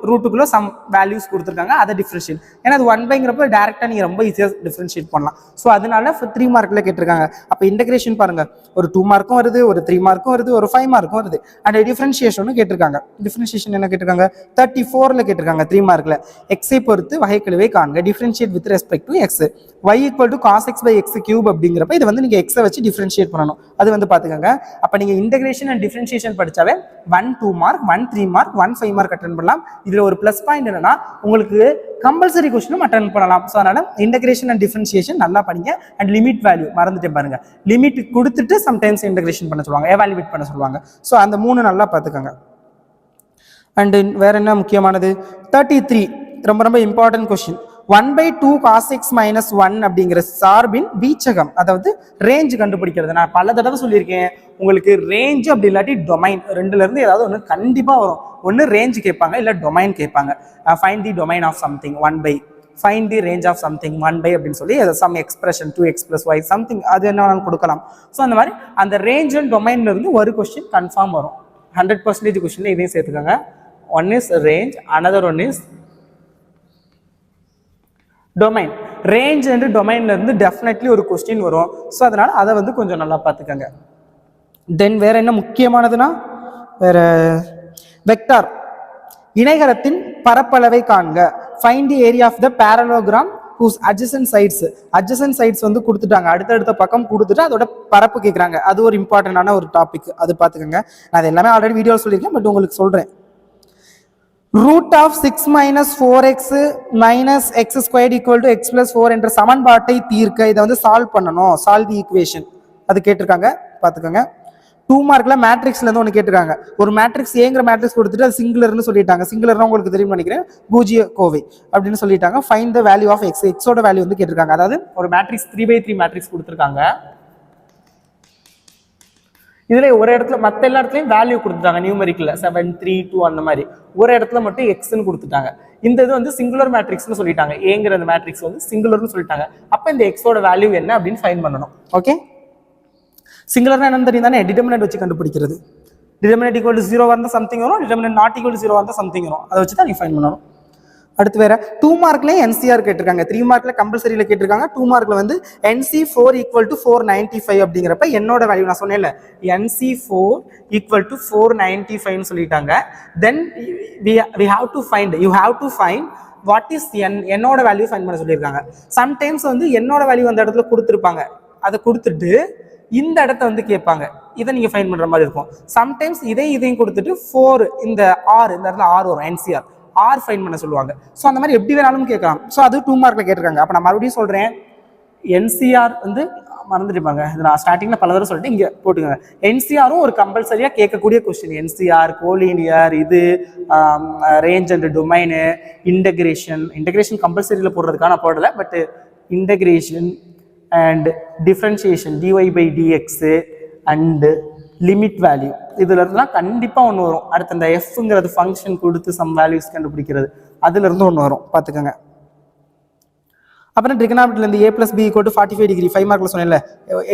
A: ரூட்டுக்குள்ள சம் வேல்யூஸ் கொடுத்துருக்காங்க, அதை டிஃபரன்ஷியேட். ஏன்னா அது 1 பைங்கிறப்ப டேரக்டா நீங்க ரொம்ப ஈஸியா டிஃபரன்ஷியேட் பண்ணலாம். ஸோ அதனால 3 மார்க்ல கேட்டிருக்காங்க. அப்போ இன்டகிரேஷன் பாருங்க, ஒரு 2 மார்க்கும் வருது, ஒரு 3 மார்க்கும் வருது, ஒரு 5 மார்க்கும் வருது. அண்ட் டிஃபரன்ஷியேஷனும் கேட்டிருக்காங்க. டிஃபரன்ஷியேஷன் என்ன கேட்டிருக்காங்க, 34ல கேட்டிருக்காங்க 3 மார்க்ல. எக்ஸை பொறுத்து வகைக்கெழுவை காண்க, differentiate with respect to X. y equal to cos x by x cube அப்படிங்கிறப்ப இது வந்து நீங்க x வச்சு டிஃபரன்ஷியேட் பண்ணணும். அது வந்து பாத்துக்கோங்க. அப்ப நீங்க இன்டகிரேஷன் அண்ட் டிஃபரன்ஷியேஷன் படிச்சாவே 1 2 மார்க் 1 3 மார்க் 1 5 மார்க் அட்டெண்ட் பண்ணலாம். இதுல ஒரு பிளஸ் பாயிண்ட் என்னன்னா உங்களுக்கு கம்பல்சரி கொஸ்டினும் அட்டெண்ட் பண்ணலாம். ஸோ அதனால இன்டகிரேஷன் அண்ட் டிஃபரன்ஷியேஷன் நல்லா படிங்க. அண்ட் லிமிட் வேல்யூ மறந்துட்டேன் பாருங்க, லிமிட் கொடுத்துட்டு சம்டைம்ஸ் இன்டகிரேஷன் பண்ண சொல்லுவாங்க, எவாலுவேட் பண்ண சொல்லுவாங்க. ஸோ அந்த 3 நல்லா பார்த்துக்கோங்க. அண்ட் வேற என்ன முக்கியமானது, 33 ரொம்ப ரொம்ப important question. 1/2 cos x minus 1 அப்படிங்கிற சார்பின் வீச்சகம், அதாவது ரேஞ்ச் கண்டுபிடிக்கிறது. நான் பல தடவை சொல்லியிருக்கேன் உங்களுக்கு, ரேஞ்ச் அப்படி இல்லாட்டி டொமைன், ரெண்டுல இருந்து ஏதாவது ஒன்று கண்டிப்பா வரும். ஒன்று ரேஞ்ச் கேட்பாங்க, இல்லை டொமைன் கேட்பாங்க. Find the domain of something 1/, find the range of something 1/, அப்படின்னு சொல்லி some expression 2x + y something அது என்ன கொடுக்கலாம். ஸோ அந்த மாதிரி அந்த ரேஞ்ச் அண்ட் டொமைன்ல இருந்து ஒரு கொஸ்டின் கன்ஃபார்ம் வரும். 100% கொஸ்டின்ல இதையும் சேர்த்துக்கோங்க. One is range, another one is domain. Range and டொமைன்ல இருந்து டெஃபினெட்லி ஒரு கொஸ்டின் வரும். ஸோ அதனால அதை வந்து கொஞ்சம் நல்லா பார்த்துக்கோங்க. தென் வேற என்ன முக்கியமானதுன்னா, வேற வெக்டார், இணைகரத்தின் பரப்பளவை காண்க. Find the area of the parallelogram whose adjacent sides வந்து கொடுத்துட்டாங்க, அடுத்தடுத்த பக்கம் கொடுத்துட்டு அதோட பரப்பு கேட்குறாங்க. அது ஒரு இம்பார்ட்டன்டான ஒரு டாபிக், அது பார்த்துக்கோங்க. நான் அது எல்லாமே ஆல்ரெடி வீடியோ சொல்லியிருக்கேன், பட் உங்களுக்கு சொல்றேன். root of 6 minus 4x minus x squared equal to x plus 4 என்ற சமன்பாட்டை தீர்க்க இதை வந்து சால்வ் பண்ணணும். சால்வ் தி ஈக்குவேஷன் அது கேட்டிருக்காங்க, பார்த்துக்கோங்க. 2 மார்க்ல மேட்ரிக்ஸ்ல இருந்து ஒன்று கேட்டிருக்காங்க. ஒரு மேட்ரிக்ஸ் ஏங்கிற மேட்ரிக்ஸ் கொடுத்துட்டு அது சிங்குலர்னு சொல்லிட்டாங்க. சிங்குலர்னா உங்களுக்கு தெரியும் நினைக்கிறேன், பூஜ்ஜிய கோவை அப்படின்னு சொல்லிட்டாங்க. Find the value of x, எக்ஸோட வேல்யூ வந்து கேட்டிருக்காங்க. அதாவது ஒரு மேட்ரிக்ஸ் 3/3 மேட்ரிக்ஸ் கொடுத்துருக்காங்க. இதுல ஒரு இடத்துல மற்ற எல்லா இடத்துலையும் வேல்யூ கொடுத்துட்டாங்க, நியூமெரிக்கல்ல 7 3 2 அந்த மாதிரி. ஒரு இடத்துல மட்டும் எக்ஸ்ன்னு கொடுத்துட்டாங்க. இந்த இது வந்து சிங்குலர் மேட்ரிக்ஸ்னு சொல்லிட்டாங்க, ஏங்கிற அந்த மேட்ரிக்ஸ் வந்து சிங்குலர்னு சொல்லிட்டாங்க. அப்ப இந்த எக்ஸோட வேல்யூ என்ன அப்படின்னு ஃபைண்ட் பண்ணணும். ஓகே, சிங்குலர்னா என்னன்னு தெரியும் தானே, டிட்டர்மினன்ட் வச்சு கண்டுபிடிக்கிறது. டிட்டர்மினன்ட் ஈக்குவல் டு 0 வந்தா சம்திங் வரும், டிட்டர்மினன்ட் நாட் ஈக்குவல் டு 0 வந்தா சம்திங் வரும். அதை வச்சு தான் நீ ஃபைண்ட் பண்ணணும். அடுத்து வேற 2 மார்க்லயே NCR கேட்டிருக்காங்க. 3 மார்க்ல கம்பல்சரியில கேட்டிருக்காங்க. 2 மார்க்ல வந்து NC4 ஈக்குவல் டு 495 அப்படிங்கிறப்ப என்னோட வேல்யூ நான் சொன்னேன்ல NC4 ஈக்குவல் டு 495 சொல்லிட்டாங்க. தென் we have to find, you have to find what is என்னோட வேல்யூ ஃபைண்ட் பண்ண சொல்லியிருக்காங்க. சம்டைம்ஸ் வந்து என்னோட வேல்யூ அந்த இடத்துல கொடுத்துருப்பாங்க, அதை கொடுத்துட்டு இந்த இடத்த வந்து கேட்பாங்க, இதை நீங்க ஃபைண்ட் பண்ற மாதிரி இருக்கும். சம்டைம்ஸ் இதையும் கொடுத்துட்டு 4 இந்த இடத்துல R வரும், NCR R ஃபைண்ட் பண்ண சொல்லுவாங்க. ஸோ அந்த மாதிரி எப்படி வேணாலும் கேட்கலாம். ஸோ அது 2 மார்க்ல கேட்டிருக்காங்க. அப்போ நான் மறுபடியும் சொல்றேன், NCR வந்து மறந்துட்டுப்பாங்க, இது நான் ஸ்டார்டிங்ல பல தடவை சொல்லிட்டு இங்க போட்டுக்கோங்க. NCRும் ஒரு கம்பல்சரியா கேட்கக்கூடிய கொஸ்டின். NCR, கோலினியர், இது ரேஞ்ச் அண்ட் டொமைனு, இன்டகிரேஷன் கம்பல்சரியில போடுறதுக்கான போடல, but integration and differentiation dy/dx and limit value இதுல இருந்துலாம் கண்டிப்பா ஒன்று வரும். அடுத்து அந்த எஃப்ங்கிறது ஃபங்க்ஷன் கொடுத்து சம் வேல்யூஸ் கண்டுபிடிக்கிறது, அதுல இருந்து ஒன்று வரும் பார்த்துக்கோங்க. அப்புறம் ட்ரிகனாமெட்ரில இருந்து a + b = 45 டிகிரி 5 மார்க்ல சொன்னேன்ல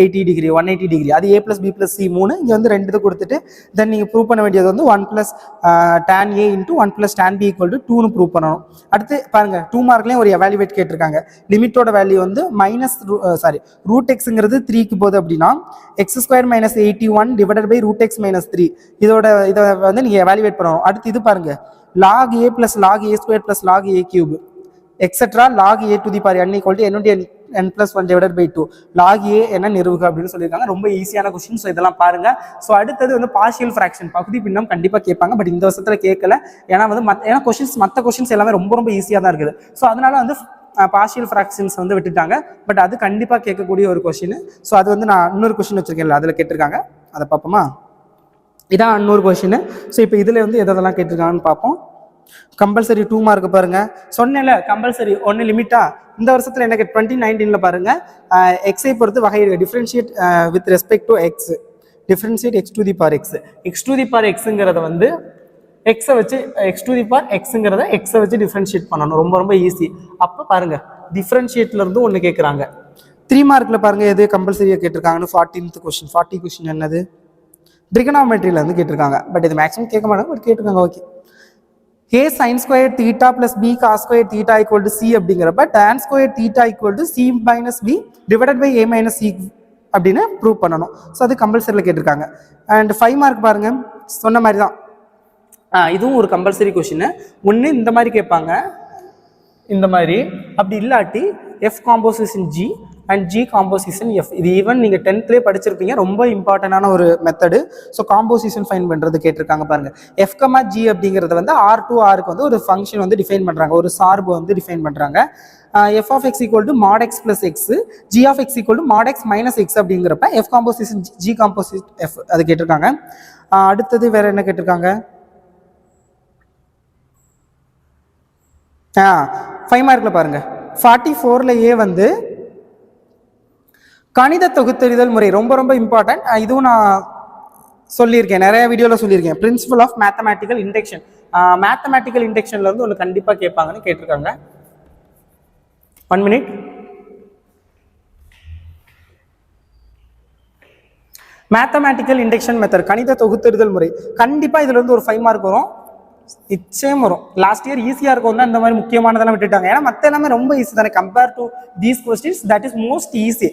A: 80 டிகிரி 180 டிகிரி, அது a + b + c 3. இங்க வந்து 2 இது கொடுத்துட்டு தென் நீங்க ப்ரூவ் பண்ண வேண்டியது வந்து 1 + tan a × 1 + tan b = 2னு prove பண்ணணும். அடுத்து பாருங்க 2 மார்க்லயும் ஒரு எவாலுவேட் கேட்டிருக்காங்க. லிமிட்டோட வேல்யூ வந்து √x-ங்கிறது 3க்கு போகுது அப்படின்னா x² - 81 / √x - 3 இதை வந்து நீங்க எவாலுவேட் பண்ணணும். அடுத்து இது பாருங்க log a + log a² + log a³ etcetera log a to the power n = n + 1 / 2 log a என்ன நிறுவுக அப்படின்னு சொல்லியிருக்காங்க. ரொம்ப ஈஸியான கொஸ்டின். ஸோ இதெல்லாம் பாருங்க. ஸோ அடுத்தது வந்து பார்ஷியல் ஃப்ராக்ஷன், பகுதி பின்னம் கண்டிப்பாக கேட்பாங்க. பட் இந்த வருஷத்துல கேட்கல, ஏன்னா வந்து மற்ற கொஸ்டின்ஸ் எல்லாமே ரொம்ப ரொம்ப ஈஸியாக தான் இருக்குது. ஸோ அதனால வந்து பார்ஷியல் ஃப்ராக்ஷன்ஸ் வந்து விட்டுட்டாங்க. பட் அது கண்டிப்பாக கேட்கக்கூடிய ஒரு கொஸ்டின். ஸோ அது வந்து நான் இன்னொரு கொஸ்டின் வச்சிருக்கேன்ல, அதில் கேட்டிருக்காங்க, அதை பார்ப்போமா? இதான் இன்னொரு கொஸ்டின். ஸோ இப்போ இதில் வந்து எதெல்லாம் கேட்டிருக்காங்கன்னு பார்ப்போம். கம்பல்சரி 2 மார்க் பாருங்க, சொன்னேன்ல கம்பல்சரி ஒன்னு லிமிட்டா. இந்த வருஷத்துல என்ன 2019ல பாருங்க, எக்ஸை பொறுத்து வகை differentiate with respect to X, differentiate x to the power x. x to the power xங்கிறத வந்து எக்ஸை வச்சு எக்ஸுங்கிறத எக்ஸை வச்சு டிஃபரன்ஷியேட் பண்ணணும். ரொம்ப ரொம்ப ஈஸி. அப்போ பாருங்க டிஃபரன்ஷியேட்ல இருந்து ஒன்று கேட்குறாங்க. 3 மார்க்ல பாருங்க எது கம்பல்சரியா கேட்டிருக்காங்கன்னு 14th கொஸ்டின். 40 கொஸ்டின் என்னது ட்ரிகனாமெட்ரியில இருந்து கேட்டிருக்காங்க. பட் இது மேக்ஸிமம் கேட்க மாட்டாங்க, பட் கேட்டிருக்காங்க. Okay, a sin squared theta plus b cos squared theta equal to c அப்படிங்கிறப்ப tan squared theta equal to c minus b divided by a minus c அப்படின்னு prove பண்ணணும். ஸோ அது கம்பல்சரியில் கேட்டிருக்காங்க. And 5 mark பாருங்க, சொன்ன மாதிரி தான் இதுவும் ஒரு கம்பல்சரி கொஸ்டின். ஒன்று இந்த மாதிரி கேட்பாங்க, இந்த மாதிரி. அப்படி இல்லாட்டி F composition G and G composition F. இது ஈவன் நீங்கள் 10th படிச்சிருப்பீங்க, ரொம்ப இம்பார்ட்டண்டான ஒரு மெத்தடு. ஸோ காம்போசிஷன் ஃபைன் பண்ணுறது கேட்டிருக்காங்க பாருங்க. எஃப் கமா ஜி அப்படிங்கிறது வந்து R to Rக்கு வந்து ஒரு ஃபங்க்ஷன் வந்து டிஃபைன் பண்ணுறாங்க, ஒரு சார்பு வந்து டிஃபைன் பண்ணுறாங்க. F of x equal to mod x + x, g of x equal to mod x - x அப்படிங்கிறப்ப f composition g composite f அது கேட்டிருக்காங்க. அடுத்தது வேற என்ன கேட்டிருக்காங்க? 5 மார்க்ல பாருங்க 44ல ஏ வந்து கணித தொகுத்தறிதல் முறை, ரொம்ப ரொம்ப இம்பார்ட்டன்ட். இதுவும் நான் சொல்லியிருக்கேன், நிறைய வீடியோவில் சொல்லியிருக்கேன். Principle of mathematical induction, mathematical இண்டக்ஷன்ல இருந்து ஒன்று கண்டிப்பாக கேட்பாங்கன்னு கேட்டிருக்காங்க. 1 minute. மேத்தமேட்டிக்கல் இண்டக்ஷன் மெத்தட், கணித தொகுத்தறிதல் முறை, கண்டிப்பாக இதுல இருந்து ஒரு 5 மார்க் வரும், நிச்சயம் வரும். லாஸ்ட் இயர் ஈஸியாக இருக்கும் தான், இந்த மாதிரி முக்கியமானதெல்லாம் விட்டுட்டாங்க. ஏன்னா மற்ற எல்லாமே ரொம்ப ஈஸி தானே, compare to these questions that is most easy.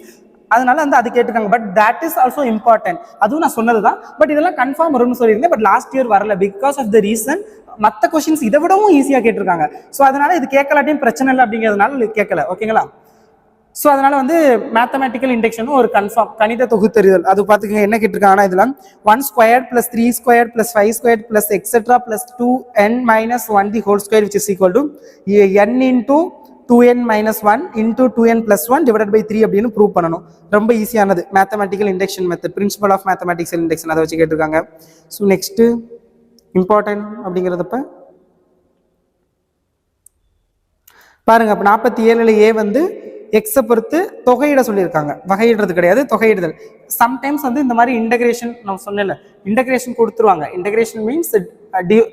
A: அதனால வந்து அது கேட்டிருக்காங்க. But that is also important, அதுவும் நான் சொன்னது தான். பட் இதெல்லாம் கன்ஃபார்ம் வரும்னு சொல்லியிருந்தேன். பட் லாஸ்ட் இயர் வரல, பிகாஸ் ஆஃப் த ரீசன் மற்ற கொஸ்டின்ஸ் இதை விடவும் ஈஸியாக கேட்டிருக்காங்க. ஸோ அதனால இது கேட்கலாட்டியும் பிரச்சனை இல்லை அப்படிங்கிறதுனால கேட்கல. ஓகேங்களா? ஸோ அதனால வந்து மேத்தமேட்டிக்கல் இண்டக்ஷனும் ஒரு கன்ஃபார்ம் கணித தொகுத்தறிதல். அது பார்த்துக்கங்க என்ன கேட்டிருக்காங்கன்னா, இதெல்லாம் 1² + 3² + 5² + etc + 2n - 1 the whole square which is equal to n into 2n - 1 into 2n + 1 divided by 3 அப்படின்னு ப்ரூவ் பண்ணணும். ரொம்ப ஈஸியானது mathematical induction method, principle of mathematical induction, அதை வச்சு கேட்டிருக்காங்க. ஸோ நெக்ஸ்ட் இம்பார்ட்டன்ட் அப்படிங்கிறதப்ப பாருங்க. அப்போ 47ல ஏ வந்து எக்ஸை பொறுத்து தொகையிட சொல்லியிருக்காங்க, வகையிடுறது கிடையாது, தொகையிடுதல். சம்டைம்ஸ் வந்து இந்த மாதிரி இன்டகிரேஷன் நான் சொன்னேன்ல, இன்டகிரேஷன் கொடுத்துருவாங்க. இன்டகிரேஷன் மீன்ஸ்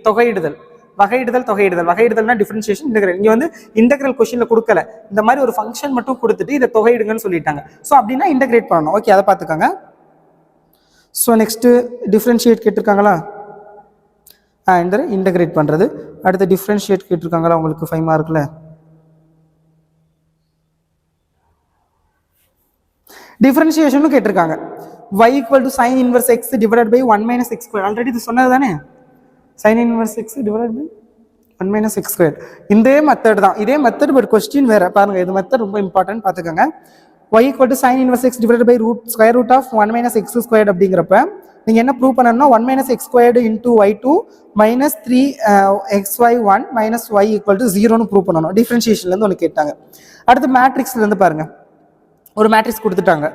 A: தொகையிடுதல், வகையிடுதல், தொகையிடுதல். வகையிடுதல்னா டிஃபரன்ஷியேஷன், இன்டகிரல். இங்கே வந்து இன்டகிரல் கொஸ்டின்ல கொடுக்கல, இந்த மாதிரி ஒரு ஃபங்க்ஷன் மட்டும் கொடுத்துட்டு இதை தொகையிடுங்கன்னு சொல்லிட்டாங்க. ஸோ அப்படின்னா இன்டகிரேட் பண்ணணும். ஓகே, அதை பார்த்துக்கோங்க. ஸோ நெக்ஸ்ட் டிஃபரன்ஷியேட் கேட்டிருக்காங்களா? இந்த இன்டகிரேட் பண்ணுறது. அடுத்து டிஃப்ரென்ஷியேட் கேட்டிருக்காங்களா உங்களுக்கு 5 மார்க்கில். டிஃபரன்ஷியேஷனும் கேட்டிருக்காங்க. y = sin inverse x divided by 1 minus x square. Already இது சொன்னது தானே, sin inverse x divided by 1 minus x square. இதே மெத்தட் தான், இதே மெத்தட் பட் கொஸ்டின் வேற பாருங்க. இது மெத்தட் ரொம்ப இம்பார்ட்டன்ட் பார்த்துக்கோங்க. y = sin inverse x divided by square root of 1 minus x squared அப்படிங்கிறப்ப நீங்கள் என்ன ப்ரூவ் பண்ணணும்னா 1 minus x squared into y2 minus 3xy1 minus y = 0ன்னு prove பண்ணணும். டிஃபரன்ஷியேஷன்லேருந்து ஒன்று கேட்டாங்க. அடுத்து மேட்ரிக்ஸ்லேருந்து பாருங்க, ஒரு மேட்ரிக்ஸ் கொடுத்துட்டாங்க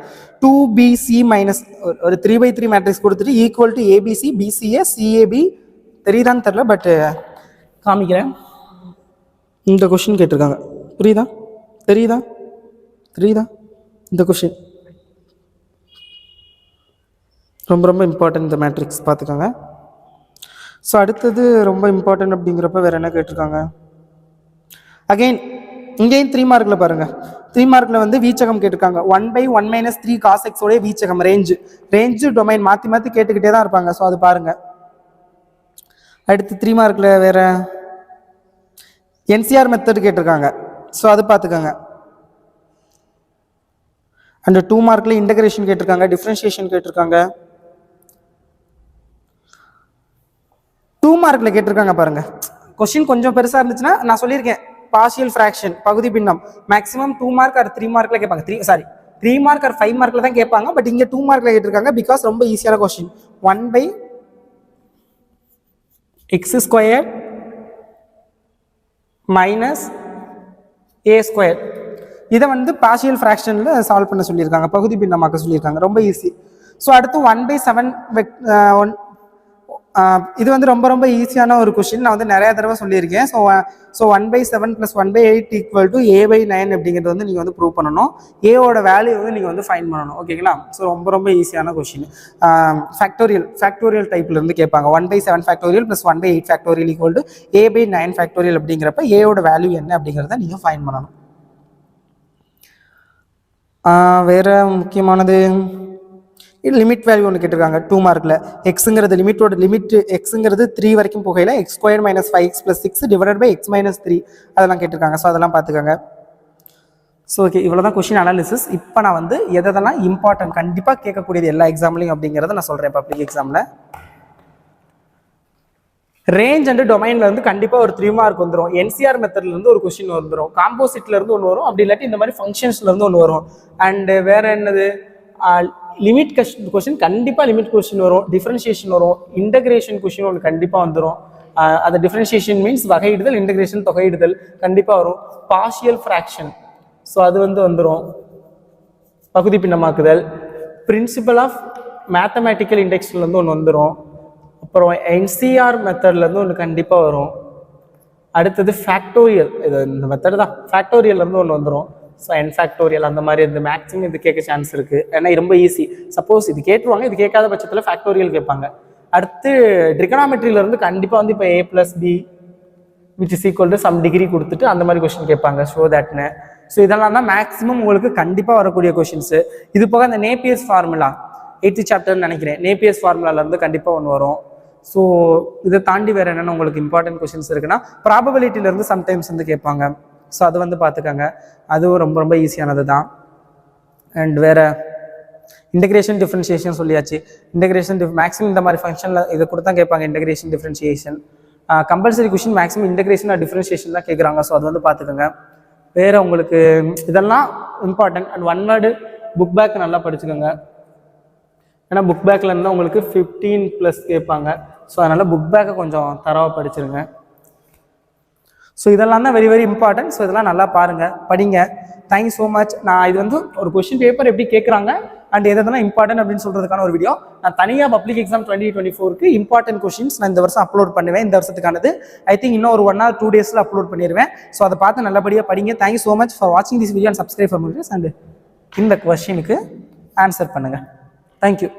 A: 2bc மைனஸ் ஒரு 3/3 மேட்ரிக்ஸ் கொடுத்துட்டு equal to abc bca cab தெரியுதான்னு தெரியல, பட் காமிக்கிறேன். இந்த கொஸ்டின் கேட்டிருக்காங்க, புரியுதா தெரியுதா இந்த கொஸ்டின் ரொம்ப ரொம்ப இம்பார்ட்டன்ட். இந்த மேட்ரிக்ஸ் பார்த்துக்கோங்க. ஸோ அடுத்தது ரொம்ப இம்பார்ட்டன்ட் அப்படிங்கிறப்ப வேற என்ன கேட்டிருக்காங்க, அகெயின் இங்கேயும் 3 மார்க்கில் பாருங்க. 3 மார்க்கில் வந்து வீச்சகம் கேட்டிருக்காங்க. 1/1 - 3 cos x உடைய வீச்சகம் ரேஞ்சு டொமைன் மாற்றி கேட்டுக்கிட்டே தான் இருப்பாங்க. ஸோ அது பாருங்க. அடுத்து 3 மார்க்கில் வேற என்சிஆர் மெத்தட் கேட்டிருக்காங்க. ஸோ அது பார்த்துக்கோங்க. அண்ட் 2 மார்க்கில் இன்டகிரேஷன் கேட்டிருக்காங்க, டிஃப்ரென்ஷியேஷன் கேட்டிருக்காங்க. 2 மார்க்கில் கேட்டிருக்காங்க பாருங்க. கொஸ்டின் கொஞ்சம் பெருசாக இருந்துச்சுன்னா நான் சொல்லியிருக்கேன், பார்ஷியல் ஃப்ராக்ஷன் பகுதி பின்னம் மேக்ஸிமம் 2 மார்க் ஆர் 3 மார்க்ல கேட்பாங்க. 3 மார்க் ஆர் 5 மார்க்ல தான் கேட்பாங்க. பட் இங்க 2 மார்க்ல கேட்டிருக்காங்க பிகாஸ் ரொம்ப ஈஸியான கொஸ்டின். 1/x² minus a². இதை வந்து பார்ஷியல் ஃப்ராக்ஷன்ல சால்வ் பண்ண சொல்லியிருக்காங்க, பகுதி பின்னமாக்க சொல்லியிருக்காங்க. ரொம்ப ஈஸி. ஸோ அடுத்து 1/7 இது வந்து ரொம்ப ரொம்ப ஈஸியான ஒரு கொஸ்டின். நான் வந்து நிறைய தடவை சொல்லியிருக்கேன். ஸோ 1/7 + 1/8 = a/9 அப்படிங்கிறது வந்து நீங்கள் வந்து ப்ரூவ் பண்ணணும். ஏவோட வேல்யூ வந்து நீங்கள் வந்து ஃபைண்ட் பண்ணணும். ஓகேங்களா? ஸோ ரொம்ப ரொம்ப ஈஸியான கொஸ்டின். ஃபேக்டோரியல் டைப்ல இருந்து கேட்பாங்க. 1/7 ஃபேக்டோரியல் + 1/8 ஃபேக்டோரியல் = a/9 ஃபேக்டோரியல் அப்படிங்கிறப்ப ஏவோட வேல்யூ என்ன அப்படிங்கிறத நீங்கள் ஃபைண்ட் பண்ணணும். வேற முக்கியமானது லிமிட் வேல்யூ ஒன்று கேட்டிருக்காங்க 2 மார்க்கில். எக்ஸுங்கிறது லிமிட் எக்ஸுங்கிறது 3 வரைக்கும் போகையில் x² - 5x + 6 divided by x - 3 அதெல்லாம் கேட்டிருக்காங்க. ஸோ அதெல்லாம் பார்த்துக்கோங்க. ஸோ ஓகே, இவ்வளோதான் கொஸ்டின் அனாலிசிஸ். இப்போ நான் வந்து எதெல்லாம் இம்பார்ட்டன்ட் கண்டிப்பாக கேட்கக்கூடியது எல்லா எக்ஸாம்லையும் அப்படிங்கிறத நான் சொல்கிறேன். பப்ளிக் எக்ஸாமில் ரேஞ்ச் அண்ட் டொமைன்ல இருந்து கண்டிப்பாக ஒரு 3 மார்க் வந்துடும். என்சிஆர் மெத்தட்ல இருந்து ஒரு கொஸ்டின் வந்துடும், காம்போசிட்ல இருந்து ஒன்று வரும், அப்படி இல்லாட்டி இந்த மாதிரி ஃபங்க்ஷன்ஸ்ல இருந்து ஒன்று வரும். அண்ட் வேற என்னது, லிமிட் கொஸ்டின் கண்டிப்பாக லிமிட் கொஸ்டின் வரும், டிஃபரன்ஷியேஷன் வரும், இன்டகிரேஷன் கொஸ்டின் ஒன்று கண்டிப்பாக வந்துடும். அது டிஃபரன்ஷியேஷன் மீன்ஸ் வகையிடுதல், இன்டகிரேஷன் தொகையிடுதல் கண்டிப்பாக வரும். பார்ஷியல் ஃப்ராக்ஷன் ஸோ அது வந்து வந்துடும். பகுதி பின்னமாக்குதல், பிரின்சிபல் ஆஃப் மேத்தமேட்டிக்கல் இண்டெக்ஸ்லேருந்து ஒன்று வந்துடும். அப்புறம் என்சிஆர் மெத்தட்லேருந்து ஒன்று கண்டிப்பாக வரும். அடுத்தது ஃபேக்டோரியல், இது இந்த மெத்தட் தான், ஃபேக்டோரியல்லேருந்து ஒன்று வந்துடும். ஸோ n ஃபேக்டோரியல் அந்த மாதிரி இந்த மேக்ஸிமம் இது கேட்க சான்ஸ் இருக்குது. ஏன்னா ரொம்ப ஈஸி. சப்போஸ் இது கேட்டுருவாங்க, இது கேட்காத பட்சத்தில் ஃபேக்டோரியல் கேட்பாங்க. அடுத்து ட்ரிகனாமெட்ரியிலேருந்து கண்டிப்பாக வந்து இப்போ a + b which is equal to some degree கொடுத்துட்டு அந்த மாதிரி கொஸ்டின் கேட்பாங்க. ஸோ தட்னு ஸோ இதெல்லாம் தான் மேக்ஸிமம் உங்களுக்கு கண்டிப்பாக வரக்கூடிய கொஸ்டின்ஸு. இது போக அந்த நேப்பியர்ஸ் ஃபார்முலா 8th சாப்டர்னு நினைக்கிறேன், நேப்பியர்ஸ் ஃபார்முலாலேருந்து கண்டிப்பாக ஒன்று வரும். ஸோ இதை தாண்டி வேறு என்னென்ன உங்களுக்கு இம்பார்ட்டன்ட் கொஸ்டின்ஸ் இருக்குன்னா ப்ராபபிலிட்டியிலேருந்து சம்டைம்ஸ் வந்து கேட்பாங்க. ஸோ அது வந்து பார்த்துக்கோங்க, அதுவும் ரொம்ப ரொம்ப ஈஸியானது தான். அண்ட் வேறு இன்டகிரேஷன் டிஃப்ரென்ஷியேஷன் சொல்லியாச்சு. இன்டகிரேஷன் மேக்ஸிமம் இந்த மாதிரி ஃபங்க்ஷனில் இதை கூட தான் கேட்பாங்க. Integration differentiation compulsory question maximum integration differentiation தான் கேட்குறாங்க. ஸோ அது வந்து பார்த்துக்கோங்க. வேறு உங்களுக்கு இதெல்லாம் important. And 1 word book back நல்லா படிச்சுக்கோங்க. ஏன்னா புக் பேக்கில் இருந்தால் உங்களுக்கு 15+ கேட்பாங்க. ஸோ அதனால் புக் பேக்கை கொஞ்சம் தரவாக படிச்சிருங்க. ஸோ இதெல்லாம் தான் வெரி வெரி இம்பார்ட்டன்ட். ஸோ இதெல்லாம் நல்லா பாருங்கள், படிங்க. Thank you so much. நான் இது வந்து ஒரு கொஸ்டின் பேப்பர் எப்படி கேட்குறாங்க அண்ட் எதெல்லாம் இம்பார்ட்டன்ட் அப்படின்னு சொல்கிறதுக்கான ஒரு வீடியோ. நான் தனியாக பப்ளிக் எக்ஸாம் 2024க்கு இம்பார்ட்டன்ட் கொஸ்டின்ஸ் நான் இந்த வருஷம் அப்லோட் பண்ணுவேன். இந்த வருஷத்துக்கானது ஐ திங்க் இன்னும் ஒரு 1 or 2 டேஸில் அப்லோட் பண்ணிடுவேன். ஸோ அதை பார்த்து நல்லபடியாக படிங்க. தேங்க்யூ ஸோ மச் ஃபார் வாட்சிங் this video and subscribe for videos and இந்த கொஸ்டினுக்கு ஆன்சர் பண்ணுங்கள். தேங்க்யூ.